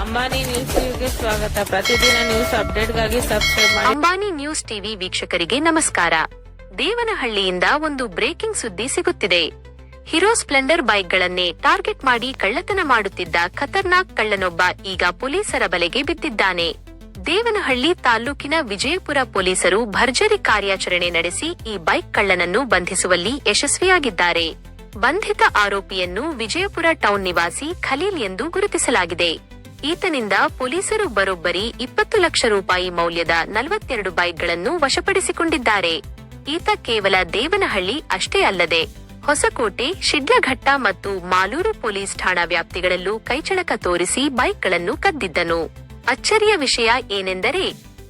Ambani news ಟಿವಿಗೆ ಸ್ವಾಗತ. ಪ್ರತಿದಿನ ನ್ಯೂಸ್ ಅಪ್ಡೇಟ್ಗಾಗಿ ಸಬ್ಸ್ಕ್ರೈಬ್ ಮಾಡಿ. ಅಂಬಾನಿ ನ್ಯೂಸ್ ಟಿವಿ ವೀಕ್ಷಕರಿಗೆ ನಮಸ್ಕಾರ. ದೇವನಹಳ್ಳಿಯಿಂದ ಒಂದು ಬ್ರೇಕಿಂಗ್ ಸುದ್ದಿ ಸಿಗುತ್ತಿದೆ. ಹೀರೋ ಸ್ಪ್ಲೆಂಡರ್ ಬೈಕ್ಗಳನ್ನೇ ಟಾರ್ಗೆಟ್ ಮಾಡಿ ಕಳ್ಳತನ ಮಾಡುತ್ತಿದ್ದ ಖತರ್ನಾಕ್ ಕಳ್ಳನೊಬ್ಬ ಈಗ ಪೊಲೀಸರ ಬಲೆಗೆ ಬಿದ್ದಿದ್ದಾನೆ. ದೇವನಹಳ್ಳಿ ತಾಲೂಕಿನ ವಿಜಯಪುರ ಪೊಲೀಸರು ಭರ್ಜರಿ ಕಾರ್ಯಾಚರಣೆ ನಡೆಸಿ ಈ ಬೈಕ್ ಕಳ್ಳನನ್ನು ಬಂಧಿಸುವಲ್ಲಿ ಯಶಸ್ವಿಯಾಗಿದ್ದಾರೆ. ಬಂಧಿತ ಆರೋಪಿಯನ್ನು ವಿಜಯಪುರ ಟೌನ್ ನಿವಾಸಿ ಖಲೀಲ್ ಎಂದು ಗುರುತಿಸಲಾಗಿದೆ. ಈತನಿಂದ ಪೊಲೀಸರು ಬರೋಬ್ಬರಿ 20 ಲಕ್ಷ ರೂಪಾಯಿ ಮೌಲ್ಯದ 42 ಬೈಕ್ಗಳನ್ನು ವಶಪಡಿಸಿಕೊಂಡಿದ್ದಾರೆ. ಈತ ಕೇವಲ ದೇವನಹಳ್ಳಿ ಅಷ್ಟೇ ಅಲ್ಲದೆ ಹೊಸಕೋಟೆ, ಶಿಡ್ಲಘಟ್ಟ ಮತ್ತು ಮಾಲೂರು ಪೊಲೀಸ್ ಠಾಣಾ ವ್ಯಾಪ್ತಿಗಳಲ್ಲೂ ಕೈಚಳಕ ತೋರಿಸಿ ಬೈಕ್ಗಳನ್ನು ಕದ್ದಿದ್ದನು. ಅಚ್ಚರಿಯ ವಿಷಯ ಏನೆಂದರೆ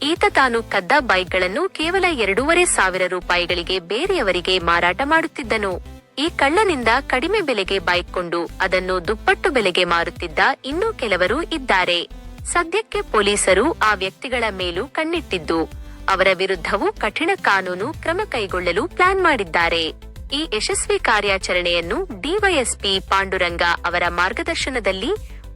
ಈತ ತಾನು ಕದ್ದ ಬೈಕ್ಗಳನ್ನು ಕೇವಲ 2,500 ರೂಪಾಯಿಗಳಿಗೆ ಬೇರೆಯವರಿಗೆ ಮಾರಾಟ ಮಾಡುತ್ತಿದ್ದನು. ಈ ಕಳ್ಳನಿಂದ ಕಡಿಮೆ ಬೆಲೆಗೆ ಬೈಕ್ ಕೊಂಡು ಅದನ್ನು ದುಪ್ಪಟ್ಟು ಬೆಲೆಗೆ ಮಾರುತ್ತಿದ್ದ ಇನ್ನೂ ಕೆಲವರು ಇದ್ದಾರೆ. ಸದ್ಯಕ್ಕೆ ಪೊಲೀಸರು ಆ ವ್ಯಕ್ತಿಗಳ ಮೇಲೂ ಕಣ್ಣಿಟ್ಟಿದ್ದು ಅವರ ವಿರುದ್ಧವೂ ಕಠಿಣ ಕಾನೂನು ಕ್ರಮ ಕೈಗೊಳ್ಳಲು ಪ್ಲಾನ್ ಮಾಡಿದ್ದಾರೆ. ಈ ಯಶಸ್ವಿ ಕಾರ್ಯಾಚರಣೆಯನ್ನು ಡಿವೈಎಸ್ಪಿ ಪಾಂಡುರಂಗ ಅವರ ಮಾರ್ಗದರ್ಶನದಲ್ಲಿ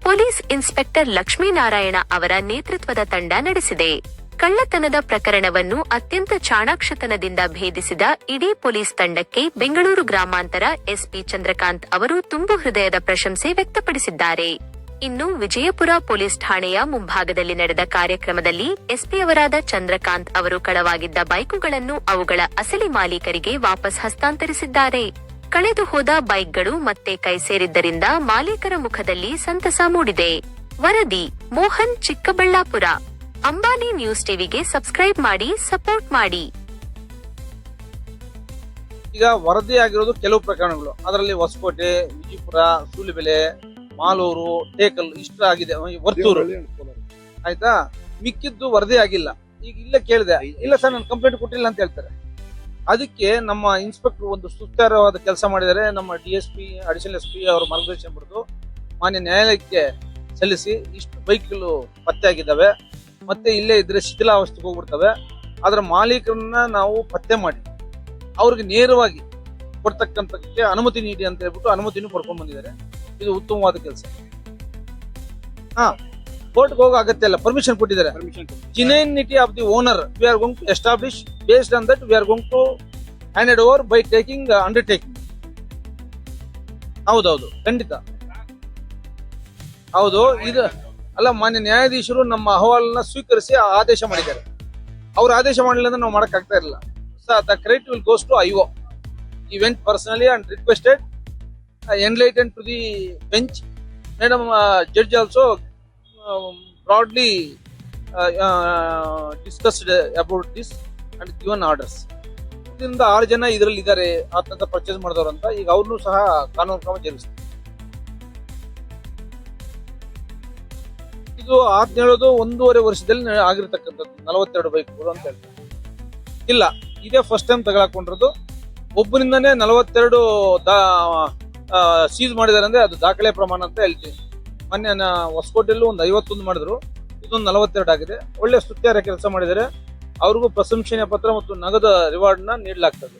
ಪೊಲೀಸ್ ಇನ್ಸ್ಪೆಕ್ಟರ್ ಲಕ್ಷ್ಮೀನಾರಾಯಣ ಅವರ ನೇತೃತ್ವದ ತಂಡ ನಡೆಸಿದೆ. ಕಳ್ಳತನದ ಪ್ರಕರಣವನ್ನು ಅತ್ಯಂತ ಚಾಣಾಕ್ಷತನದಿಂದ ಭೇದಿಸಿದ ಇಡೀ ಪೊಲೀಸ್ ತಂಡಕ್ಕೆ ಬೆಂಗಳೂರು ಗ್ರಾಮಾಂತರ ಎಸ್ಪಿ ಚಂದ್ರಕಾಂತ್ ಅವರು ತುಂಬು ಹೃದಯದ ಪ್ರಶಂಸೆ ವ್ಯಕ್ತಪಡಿಸಿದ್ದಾರೆ. ಇನ್ನು ವಿಜಯಪುರ ಪೊಲೀಸ್ ಠಾಣೆಯ ಮುಂಭಾಗದಲ್ಲಿ ನಡೆದ ಕಾರ್ಯಕ್ರಮದಲ್ಲಿ ಎಸ್ಪಿಯವರಾದ ಚಂದ್ರಕಾಂತ್ ಅವರು ಕಳವಾಗಿದ್ದ ಬೈಕುಗಳನ್ನು ಅವುಗಳ ಅಸಲಿ ಮಾಲೀಕರಿಗೆ ವಾಪಸ್ ಹಸ್ತಾಂತರಿಸಿದ್ದಾರೆ. ಕಳೆದು ಹೋದ ಬೈಕ್ಗಳು ಮತ್ತೆ ಕೈ ಸೇರಿದ್ದರಿಂದ ಮಾಲೀಕರ ಮುಖದಲ್ಲಿ ಸಂತಸ ಮೂಡಿದೆ. ವರದಿ ಮೋಹನ್, ಚಿಕ್ಕಬಳ್ಳಾಪುರ. ಅಂಬಾನಿ ನ್ಯೂಸ್ ಟಿವಿಗೆ ಸಬ್ಸ್ಕ್ರೈಬ್ ಮಾಡಿ, ಸಪೋರ್ಟ್ ಮಾಡಿ. ಈಗ ವರದಿಯಾಗಿರೋದು ಕೆಲವು ಪ್ರಕರಣಗಳು, ಅದರಲ್ಲಿ ಹೊಸಕೋಟೆ, ವಿಜಯಪುರ, ಸೂಲಿಬೆಲೆ, ಮಾಲೂರು, ಟೇಕಲ್ ಇಷ್ಟ ಆಗಿದೆ, ವರ್ತೂರು ಆಯ್ತಾ. ಮಿಕ್ಕಿದ್ದು ವರದಿ ಆಗಿಲ್ಲ. ಈಗ ಇಲ್ಲೇ ಕೇಳಿದೆ, ಇಲ್ಲ ಸರ್ ನಾನು ಕಂಪ್ಲೇಂಟ್ ಕೊಟ್ಟಿಲ್ಲ ಅಂತ ಹೇಳ್ತಾರೆ. ಅದಕ್ಕೆ ನಮ್ಮ ಇನ್ಸ್ಪೆಕ್ಟರ್ ಒಂದು ಸುತ್ತಾರವಾದ ಕೆಲಸ ಮಾಡಿದರೆ ನಮ್ಮ DSP, ಅಡಿಷನಲ್ SP ಅವರ ಮಾರ್ಗದರ್ಶನ ಪಡೆದು ಮಾನ್ಯ ನ್ಯಾಯಾಲಯಕ್ಕೆ ಸಲ್ಲಿಸಿ ಇಷ್ಟು ಬೈಕ್ಗಳು ಪತ್ತೆ ಆಗಿದ್ದಾವೆ, ಮತ್ತೆ ಇಲ್ಲೇ ಇದ್ರೆ ಶಿಥಿಲಾವಸ್ಥೆಗೆ ಹೋಗ್ಬಿಡ್ತವೆ, ಅದರ ಮಾಲೀಕರನ್ನ ನಾವು ಪತ್ತೆ ಮಾಡಿ ಅವ್ರಿಗೆ ನೇರವಾಗಿ ಕೊಡ್ತಕ್ಕಂಥಕ್ಕೆ ಅನುಮತಿ ನೀಡಿ ಅಂತ ಹೇಳ್ಬಿಟ್ಟು ಅನುಮತಿನೂ ಪಡ್ಕೊಂಡ್ ಬಂದಿದ್ದಾರೆ. ಇದು ಉತ್ತಮವಾದ ಕೆಲಸ. ಕೋರ್ಟ್ಗೆ ಹೋಗೋ ಅಗತ್ಯ ಇಲ್ಲ, ಪರ್ಮಿಷನ್ ಕೊಟ್ಟಿದ್ದಾರೆ. Genuinity of the owner we are going to establish. Based on that we are going to hand it over by taking undertaking. ಹೌದೌದು, ಖಂಡಿತ ಹೌದು. ಇದು ಅಲ್ಲ, ಮಾನ್ಯ ನ್ಯಾಯಾಧೀಶರು ನಮ್ಮ ಅಹವಾಲನ್ನ ಸ್ವೀಕರಿಸಿ ಆದೇಶ ಮಾಡಿದ್ದಾರೆ. ಅವ್ರು ಆದೇಶ ಮಾಡಲಿಲ್ಲ ಅಂದ್ರೆ ನಾವು ಮಾಡಕ್ ಆಗ್ತಾ ಇರಲಿಲ್ಲ. The credit will goes to IO. He went personally and requested, enlightened to the bench. Madam, judge also broadly discussed about this and given orders. ಇದರಿಂದ 6 ಜನ ಇದರಲ್ಲಿ ಇದ್ದಾರೆ ಆತಂತ ಪರ್ಚೇಸ್ ಮಾಡಿದವರು ಅಂತ. ಈಗ ಅವ್ರನ್ನೂ ಸಹ ಕಾನೂನು ಕ್ರಮ ಜರುಗಿಸ್ತಾರೆ. ಇದು ಆಜ್ಞೆ ಹೇಳೋದು 1.5 ವರ್ಷದಲ್ಲಿ ಆಗಿರ್ತಕ್ಕಂಥದ್ದು 42 ಬೈಕ್ಗಳು ಅಂತ ಹೇಳ್ತಾರೆ. ಇಲ್ಲ, ಇದೇ ಫಸ್ಟ್ ಟೈಮ್ ತಗೊಳಕೊಂಡಿರೋದು. ಒಬ್ಬರಿಂದನೇ 42 ಸೀಸ್ ಮಾಡಿದಾರೆ ಅಂದ್ರೆ ಅದು ದಾಖಲೆ ಪ್ರಮಾಣ ಅಂತ ಹೇಳ್ತೀವಿ. ಮೊನ್ನೆ ಹೊಸಕೋಟೆಲ್ಲೂ ಒಂದು 51 ಮಾಡಿದ್ರು, ಇದೊಂದು 42 ಆಗಿದೆ. ಒಳ್ಳೆ ಸ್ತುತ್ಯಾರ ಕೆಲಸ ಮಾಡಿದ್ದಾರೆ. ಅವ್ರಿಗೂ ಪ್ರಶಂಸನೀಯ ಪತ್ರ ಮತ್ತು ನಗದು ರಿವಾರ್ಡ್ ನ ನೀಡಲಾಗ್ತದೆ.